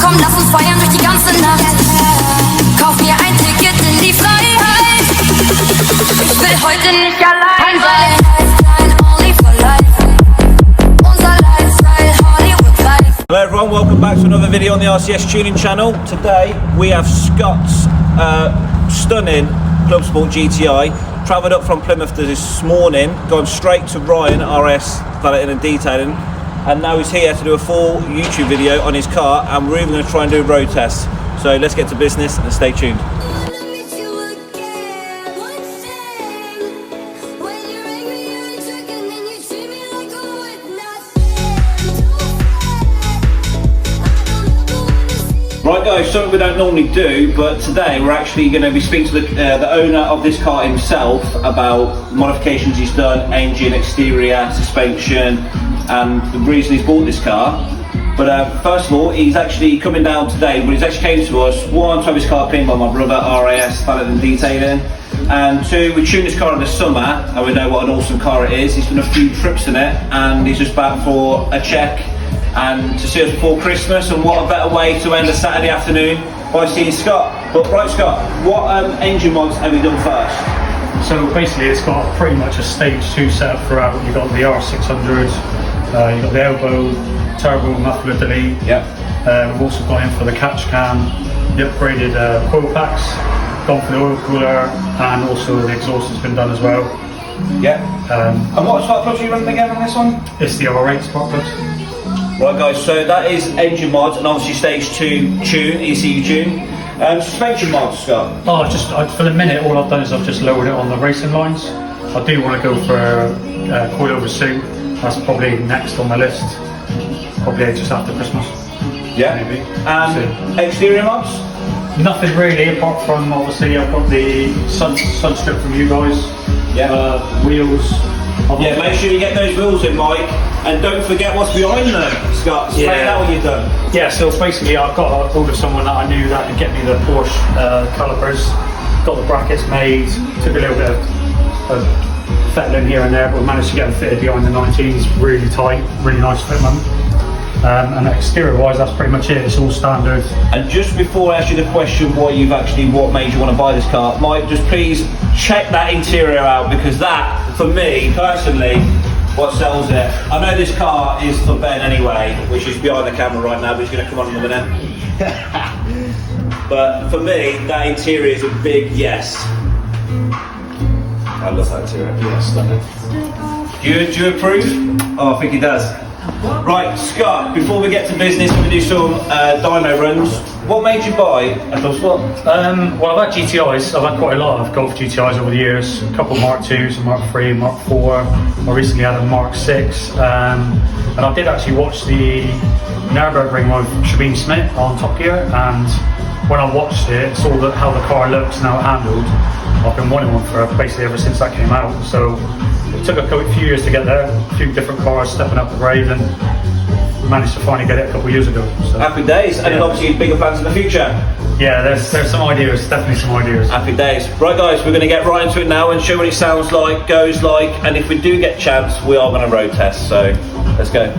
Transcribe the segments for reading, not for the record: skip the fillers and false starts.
Komm, lass uns feiern durch die ganze Nacht. Kauf mir ein Ticket in die Freiheit. Ich will heute nicht allein sein. Hello everyone, welcome back to another video on the RCS Tuning channel. Today we have Scott's stunning Clubsport GTI. Travelled up from Plymouth this morning, gone straight to Ryan, RS Valeting and Detailing, and now he's here to do a full YouTube video on his car, and we're even going to try and do a road test. So let's get to business and stay tuned. Right guys, something we don't normally do, but today we're actually going to be speaking to the owner of this car himself about modifications he's done, engine, exterior, suspension, and the reason he's bought this car. But first of all, he's actually coming down today, but he's actually came to us, one, to have his car cleaned by my brother, RAS Valeting and Detailing, and two, we tuned his car in the summer, and we know what an awesome car it is. He's done a few trips in it, and he's just back for a check and to see us before Christmas, and what a better way to end a Saturday afternoon by seeing Scott. But right Scott, what engine mods have you done first? So basically it's got pretty much a stage 2 setup throughout. You've got the R600, you've got the elbow, turbo muffler delete. Yeah. We've also gone in for the catch cam, the upgraded coil packs, gone for the oil cooler, and also the exhaust has been done as well. Yeah. And what spark plugs are you running again on this one? It's the R8 spark plugs. Right guys, so that is engine mods and obviously stage 2 tune, ECU tune. Suspension mods, Scott? Oh, for the minute all I've done is I've just lowered it on the racing lines. I do want to go for a coilover suit. That's probably next on my list. Probably just after Christmas. Yeah. Maybe. And exterior mods? Nothing really, apart from obviously I've got the sun strip from you guys. Yeah. Wheels. Yeah, make sure you get those wheels in, Mike, and don't forget what's behind them, Scott. Explain that what you've done. Yeah, so basically I've got a hold of someone that I knew that could get me the Porsche calipers, got the brackets made, took a little bit of fettling here and there, but we managed to get them fitted behind the 19s, really tight, really nice fitment. And exterior wise, that's pretty much it, it's all standard. And just before I ask you the question what made you want to buy this car, Mike, just please check that interior out, because that, for me personally, what sells it. I know this car is for Ben anyway, which is behind the camera right now, but he's going to come on in a minute. But for me, that interior is a big yes. I love that interior. Yes, do you approve? Oh, I think he does. Right, Scott, before we get to business and we do some dyno runs, what made you buy a Clubsport? Well, I've had GTIs, I've had quite a lot of Golf GTIs over the years, a couple Mark 2s, a Mark 3, Mark 4, I recently had a Mark 6, and I did actually watch the Nürburgring with Shabine Smith on Top Gear, and when I watched it, saw how the car looks and how it handled, I've been wanting one for basically ever since that came out. So it took a few years to get there, a few different cars stepping up the grade, and managed to finally get it a couple of years ago. So, happy days, and obviously bigger plans in the future. Yeah, there's some ideas, definitely some ideas. Happy days. Right guys, we're going to get right into it now and show what it sounds like, goes like, and if we do get a chance, we are going to road test, so let's go.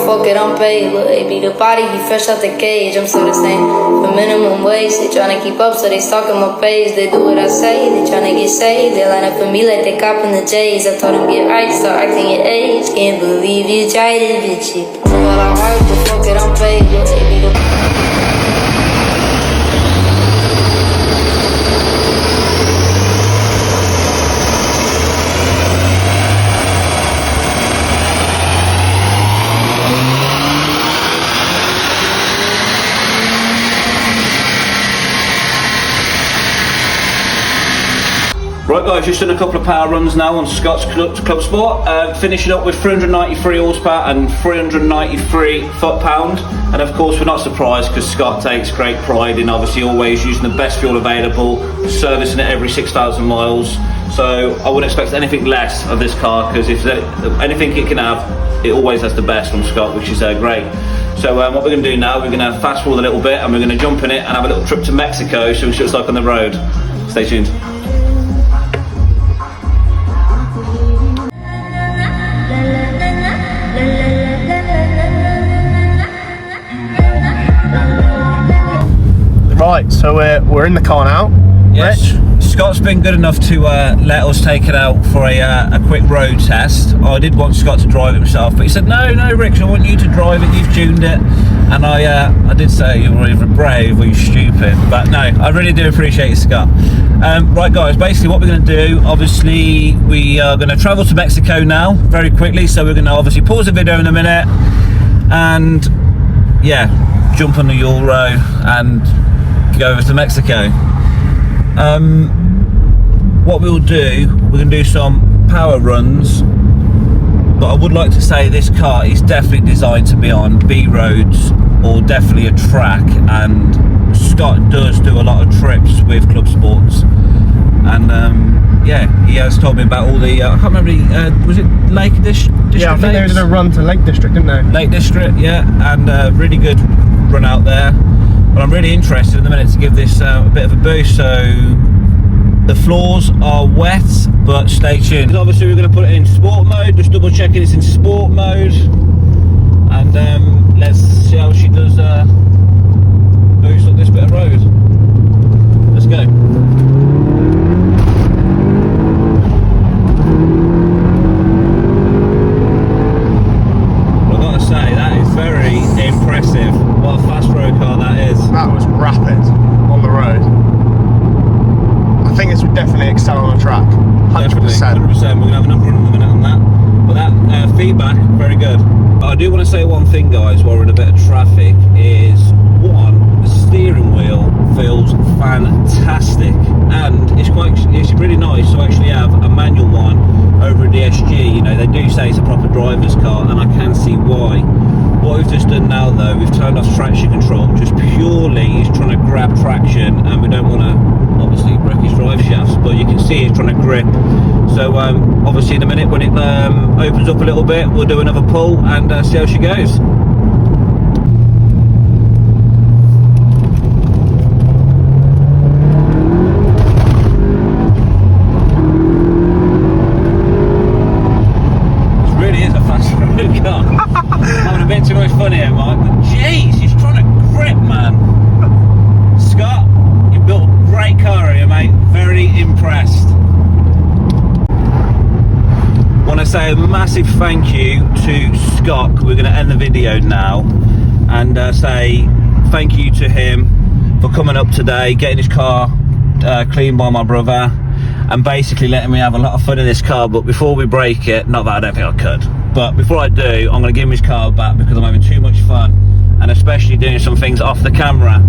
Fuck it, I'm paid. Look, they be the body, he fresh out the cage. I'm still the same for minimum wage. They tryna keep up, so they stalking my page. They do what I say, they tryna get saved. They line up for me like they copping the J's. I told them get right, start acting your age. Can't believe you tried it, bitch. You but I heart, but fuck it, I'm paid. Look, they be the Right guys, just done a couple of power runs now on Scott's Clubsport, finishing up with 393 horsepower and 393 foot-pound, and of course we're not surprised because Scott takes great pride in obviously always using the best fuel available, servicing it every 6,000 miles, So I wouldn't expect anything less of this car, because if there, anything it can have, it always has the best from Scott, which is great. So what we're going to do now, we're going to fast forward a little bit and we're going to jump in it and have a little trip to Mexico, so we see what it's like on the road. Stay tuned. Right, so we're in the car now. Yes, Rich? Scott's been good enough to let us take it out for a quick road test. I did want Scott to drive it himself, but he said, no, Rich, I want you to drive it, you've tuned it. And I did say you were either brave or you're stupid, but no, I really do appreciate you, Scott. Right guys, basically what we're going to do, obviously we are going to travel to Mexico now, very quickly, so we're going to obviously pause the video in a minute, and yeah, jump on the Euro and go over to Mexico. What we'll do, we're going to do some power runs, but I would like to say this car is definitely designed to be on B roads or definitely a track, and Scott does do a lot of trips with Clubsports, and yeah, he has told me about all the I can't remember, was it Lake District? Yeah, I think they did a run to Lake District, didn't they? Lake District, yeah, and really good run out there. But I'm really interested in the minute to give this a bit of a boost. So the floors are wet, but stay tuned. Obviously we're going to put it in sport mode, just double checking it's in sport mode, and let's see how she does boost up this bit of road. Let's go. I've got to say, that is very impressive. What a fast road car that is. That was rapid on the road. I think this would definitely excel on a track. 100%. 100%. We're going to have another run in a minute on that. But that feedback, very good. But I do want to say one thing, guys, while we're in a bit of traffic, is one, the steering wheel feels fantastic, and it's really nice to actually have a manual one over a DSG. You know, they do say it's a proper driver's car, and I can see why. What we've just done now, though, we've turned off traction control, just purely is trying to grab traction, and we don't want to obviously wreck his drive shafts, but you can see it's trying to grip. So obviously in a minute when it opens up a little bit, we'll do another pull and see how she goes. Having a bit too much fun here, Mike, but jeez, he's trying to grip, man. Scott, you built a great car here, mate. Very impressed. Want to say a massive thank you to Scott. We're going to end the video now and say thank you to him for coming up today, getting his car cleaned by my brother, and basically letting me have a lot of fun in this car. But before we break it, not that I don't think I could, but before I do, I'm going to give him his car back because I'm having too much fun, and especially doing some things off the camera.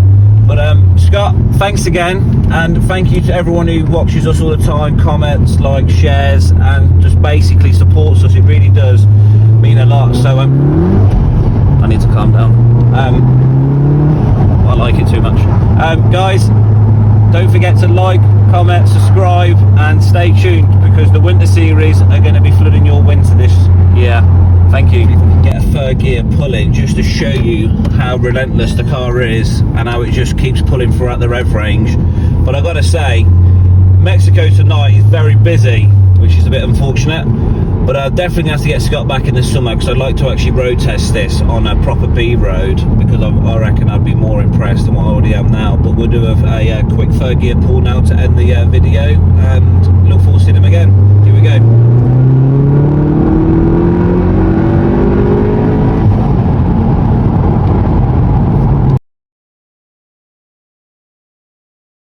But Scott, thanks again, and thank you to everyone who watches us all the time, comments, likes, shares, and just basically supports us. It really does mean a lot. So I need to calm down. I like it too much. Guys, don't forget to like, comment, subscribe, and stay tuned, because the winter series are going to be flooding your winter this year. Thank you. Get a third gear pulling just to show you how relentless the car is and how it just keeps pulling throughout the rev range. But I gotta say, Mexico tonight is very busy, which is a bit unfortunate, but definitely going to have to get Scott back in the summer, because I'd like to actually road test this on a proper B road, because I reckon I'd be more impressed than what I already am now. But we'll do a quick third gear pull now to end the video, and look forward to seeing him